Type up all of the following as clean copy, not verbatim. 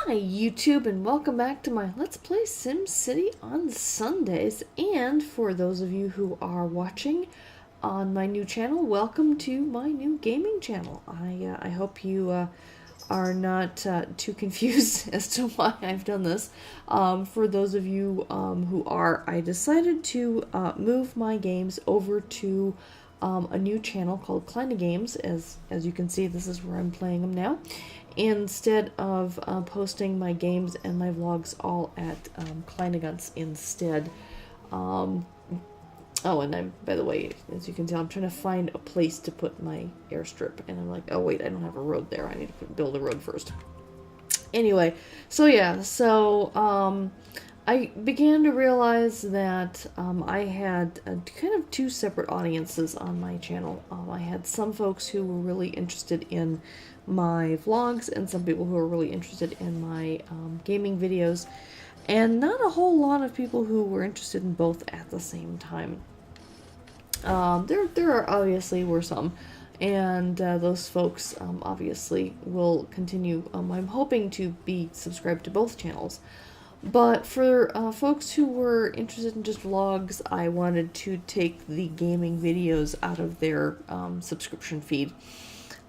Hi YouTube, and welcome back to my Let's Play SimCity on Sundays. And for those of you who are watching on my new channel, welcome to my new gaming channel. I hope you are not too confused as to why I've done this. For those of you who are, I decided to move my games over to a new channel called KleineGames. As you can see, this is where I'm playing them now. Instead of posting my games and my vlogs all at KleineGames instead. Oh, and I'm, by the way, as you can tell, I'm trying to find a place to put my airstrip, and I'm like, oh wait, I don't have a road there. I need to build a road first. Anyway, so yeah, I began to realize that I had kind of two separate audiences on my channel. I had some folks who were really interested in my vlogs and some people who were really interested in my gaming videos, and not a whole lot of people who were interested in both at the same time. There are obviously were some, and those folks obviously will continue. I'm hoping to be subscribed to both channels. But for folks who were interested in just vlogs, I wanted to take the gaming videos out of their subscription feed,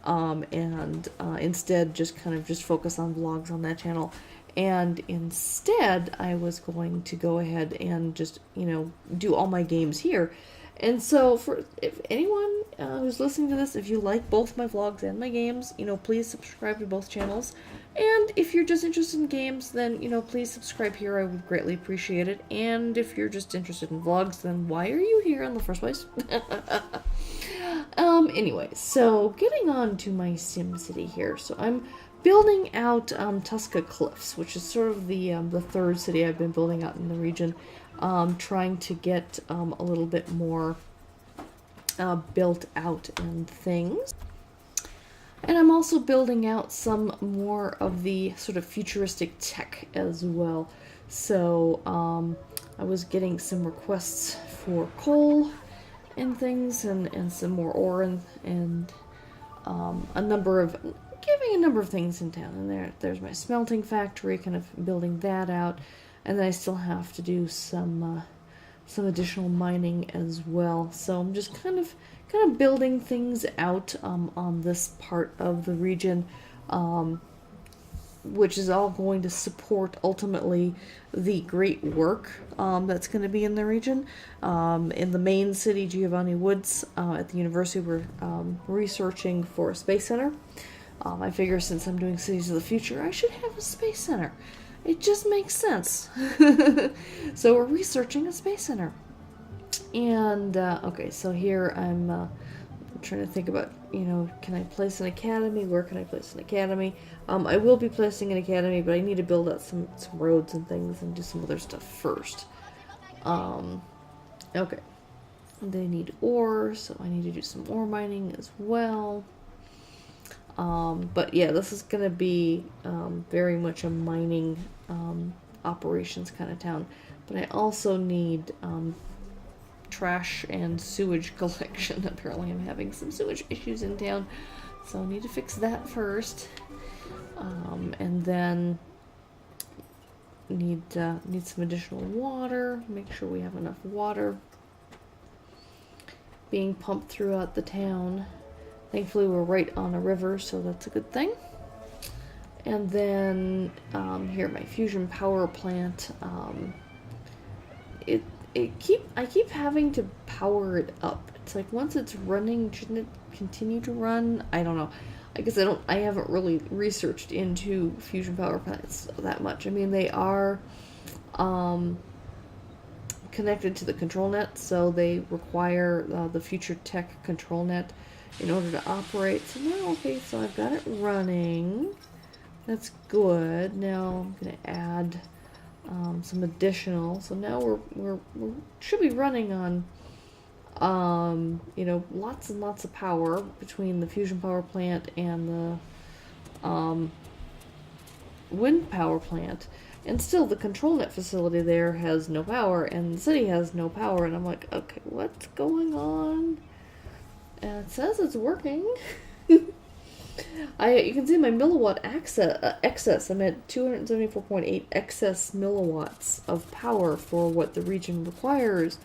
and instead just focus on vlogs on that channel. And instead, I was going to go ahead and just, do all my games here. And so, if anyone who's listening to this, if you like both my vlogs and my games, please subscribe to both channels. And if you're just interested in games, then, please subscribe here. I would greatly appreciate it. And if you're just interested in vlogs, then why are you here in the first place? Anyway, so getting on to my SimCity here. So I'm building out Tuska Cliffs, which is sort of the third city I've been building out in the region. Trying to get a little bit more built out and things. And I'm also building out some more of the sort of futuristic tech as well. So I was getting some requests for coal and things, and some more ore, and a number of things in town. And there's my smelting factory, kind of building that out. And then I still have to do some additional mining as well. So I'm just kind of building things out on this part of the region, which is all going to support ultimately the great work that's going to be in the region. In the main city, Giovanni Woods, at the university, we're researching for a space center. I figure since I'm doing Cities of the Future, I should have a space center. It just makes sense. So we're researching a space center. And, okay, so here I'm trying to think about, can I place an academy? Where can I place an academy? I will be placing an academy, but I need to build out some roads and things and do some other stuff first. Okay. They need ore, so I need to do some ore mining as well. But yeah, this is going to be very much a mining operations kind of town. But I also need trash and sewage collection. Apparently I'm having some sewage issues in town, so I need to fix that first. And then need some additional water. Make sure we have enough water being pumped throughout the town. Thankfully, we're right on a river, so that's a good thing. And then here, my fusion power plant. I keep having to power it up. It's like once it's running, shouldn't it continue to run? I don't know. I guess I haven't really researched into fusion power plants that much. I mean, they are connected to the control net, so they require the future tech control net in order to operate. So now, okay, so I've got it running. That's good. Now I'm gonna add some additional. So now we should be running on lots and lots of power between the fusion power plant and the wind power plant. And still, the control net facility there has no power, and the city has no power. And I'm like, okay, what's going on? And it says it's working. You can see my milliwatt excess. I'm at 274.8 excess milliwatts of power for what the region requires.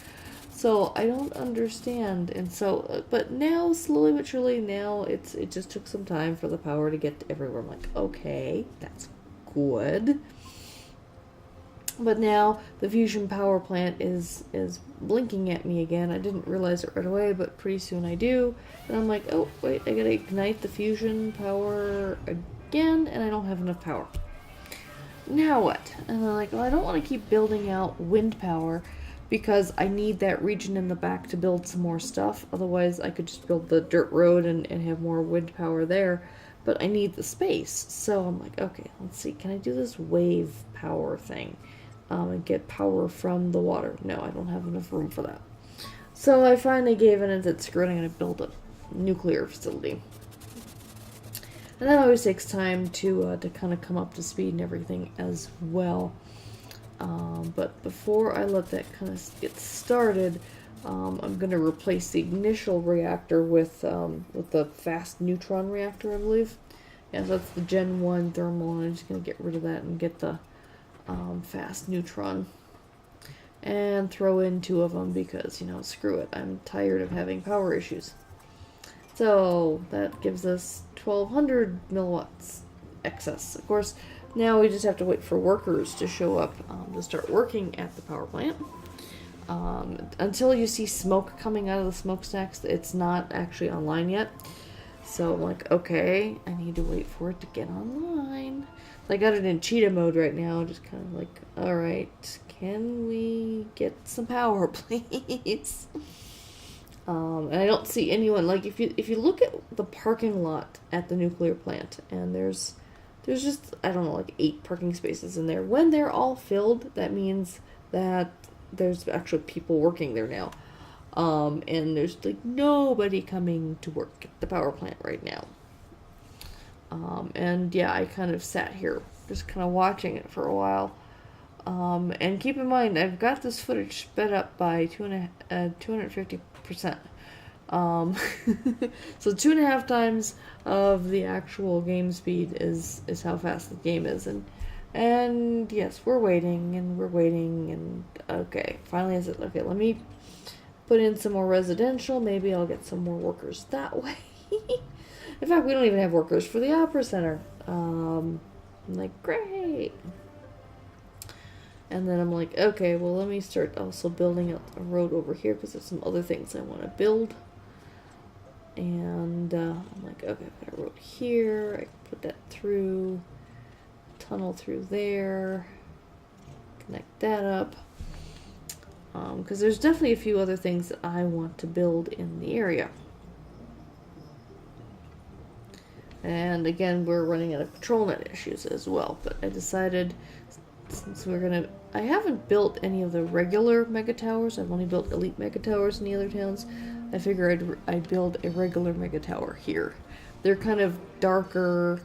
So I don't understand, and so, but now, slowly but surely, now it just took some time for the power to get everywhere. I'm like, okay, that's good. But now the fusion power plant is blinking at me again. I didn't realize it right away, but pretty soon I do. And I'm like, oh wait, I gotta ignite the fusion power again, and I don't have enough power. Now what? And I'm like, well, I don't want to keep building out wind power, because I need that region in the back to build some more stuff. Otherwise, I could just build the dirt road and have more wind power there. But I need the space. So I'm like, okay, let's see. Can I do this wave power thing and get power from the water? No, I don't have enough room for that. So I finally gave in and said, screw it, I'm going to build a nuclear facility. And that always takes time to kind of come up to speed and everything as well. But before I let that kind of get started, I'm going to replace the initial reactor with the fast neutron reactor, I believe. Yeah, so that's the Gen 1 thermal, and I'm just going to get rid of that and get the fast neutron. And throw in 2 of them because, you know, screw it. I'm tired of having power issues. So that gives us 1200 milliwatts excess. Of course, now we just have to wait for workers to show up to start working at the power plant. Until you see smoke coming out of the smokestacks, it's not actually online yet. So I'm like, okay, I need to wait for it to get online. I got it in cheetah mode right now, just kind of like, alright, can we get some power, please? And I don't see anyone, like, if you look at the parking lot at the nuclear plant, and there's just, I don't know, like 8 parking spaces in there. When they're all filled, that means that there's actually people working there now. And there's like nobody coming to work at the power plant right now. And yeah, I kind of sat here just kind of watching it for a while. And keep in mind, I've got this footage sped up by 250%. So 2.5 times of the actual game speed is how fast the game is, and yes, we're waiting and okay, finally I said, okay, let me put in some more residential, maybe I'll get some more workers that way. In fact, we don't even have workers for the opera center. I'm like, great. And then I'm like, okay, well, let me start also building out a road over here because there's some other things I want to build. And I'm like, okay, I've got a road here. I can put that through, tunnel through there, connect that up. Because there's definitely a few other things that I want to build in the area. And again, we're running out of control net issues as well. But I decided, since I haven't built any of the regular mega towers. I've only built elite mega towers in the other towns. I figure I'd build a regular mega tower here. They're kind of darker,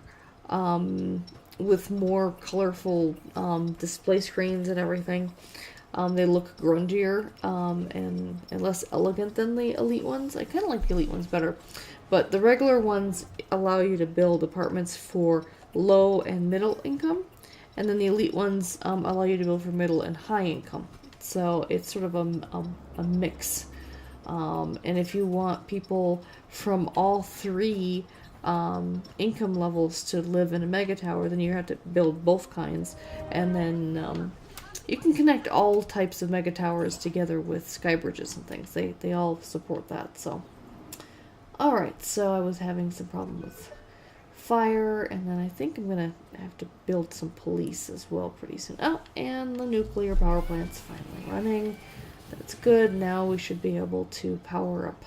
with more colorful display screens and everything. They look grungier and less elegant than the elite ones. I kind of like the elite ones better. But the regular ones allow you to build apartments for low and middle income. And then the elite ones allow you to build for middle and high income. So it's sort of a mix. And if you want people from all 3 income levels to live in a mega tower, then you have to build both kinds. And then you can connect all types of mega towers together with sky bridges and things. They all support that. So, alright, so I was having some problem with fire, and then I think I'm gonna have to build some police as well pretty soon. Oh, and the nuclear power plant's finally running. That's good. Now we should be able to power up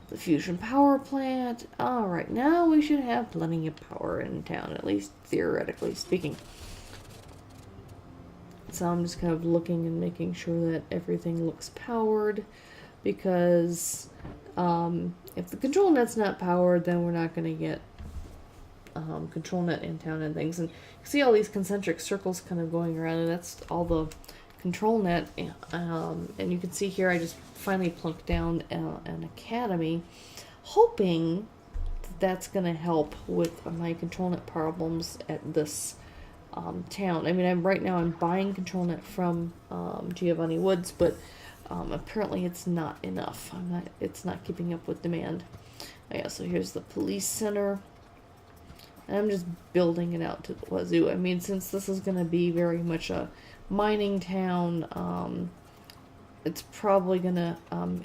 the fusion power plant. Alright, now we should have plenty of power in town, at least theoretically speaking. So I'm just kind of looking and making sure that everything looks powered, because if the control net's not powered, then we're not going to get control net in town and things. And you see all these concentric circles kind of going around, and that's all the control net. And you can see here I just finally plunked down an academy, hoping that's going to help with my ControlNet problems at this town. I mean, right now I'm buying ControlNet from Giovanni Woods, but apparently it's not enough. It's not keeping up with demand. Oh, yeah, so here's the police center. And I'm just building it out to the wazoo. I mean, since this is going to be very much a mining town, it's probably going to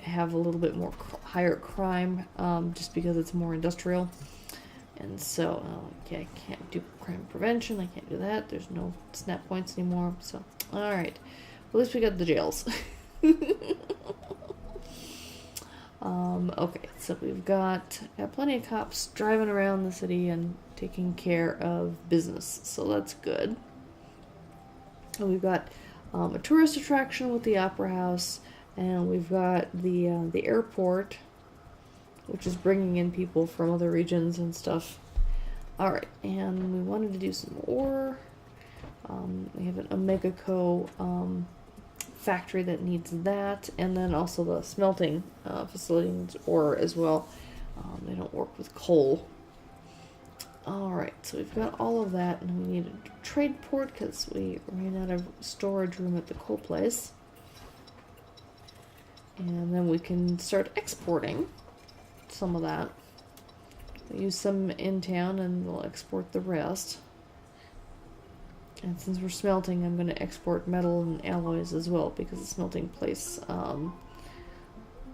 have a little bit more higher crime, just because it's more industrial. And so, okay, I can't do crime prevention. I can't do that. There's no snap points anymore. So, alright. Well, at least we got the jails. Okay, so we've got plenty of cops driving around the city and taking care of business. So that's good. And we've got a tourist attraction with the Opera House, and we've got the airport, which is bringing in people from other regions and stuff. Alright, and we wanted to do some ore. We have an Omega Co. Factory that needs that, and then also the smelting facility needs ore as well. They don't work with coal. Alright, so we've got all of that, and we need a trade port because we ran out of storage room at the coal place. And then we can start exporting some of that. We'll use some in town and we'll export the rest. And since we're smelting, I'm going to export metal and alloys as well, because the smelting place, the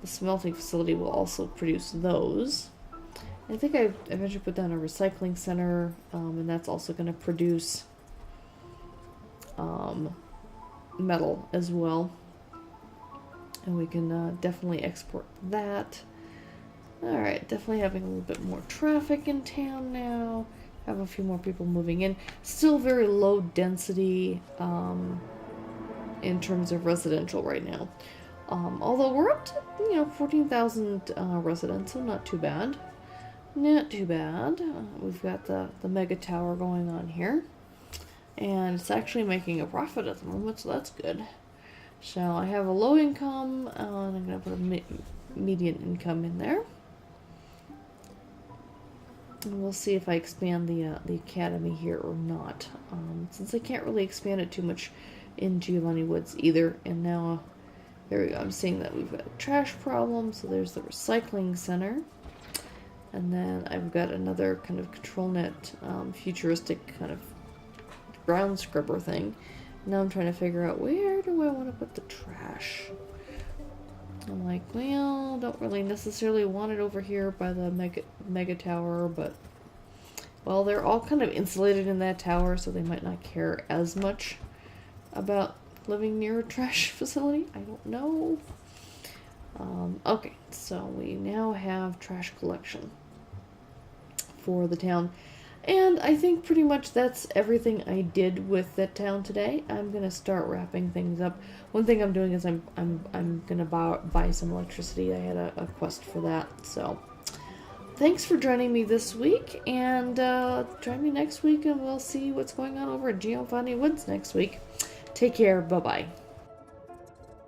smelting facility will also produce those. I think I eventually put down a recycling center, and that's also going to produce metal as well. And we can definitely export that. Alright, definitely having a little bit more traffic in town now. Have a few more people moving in. Still very low density in terms of residential right now. Although we're up to, 14,000 residents, so not too bad. Not too bad. We've got the mega tower going on here. And it's actually making a profit at the moment, so that's good. So I have a low income, and I'm going to put a median income in there. And we'll see if I expand the academy here or not. Since I can't really expand it too much in Giovanni Woods either. And now, there we go. I'm seeing that we've got a trash problem. So there's the recycling center. And then I've got another kind of ControlNet futuristic kind of ground scrubber thing. Now I'm trying to figure out, where do I want to put the trash? I'm like, well, don't really necessarily want it over here by the mega tower, but, well, they're all kind of insulated in that tower, so they might not care as much about living near a trash facility. I don't know. Okay, so we now have trash collection for the town. And I think pretty much that's everything I did with that town today. I'm gonna start wrapping things up. One thing I'm doing is I'm gonna buy some electricity. I had a quest for that. So thanks for joining me this week, and join me next week, and we'll see what's going on over at Giovanni Woods next week. Take care. Bye bye.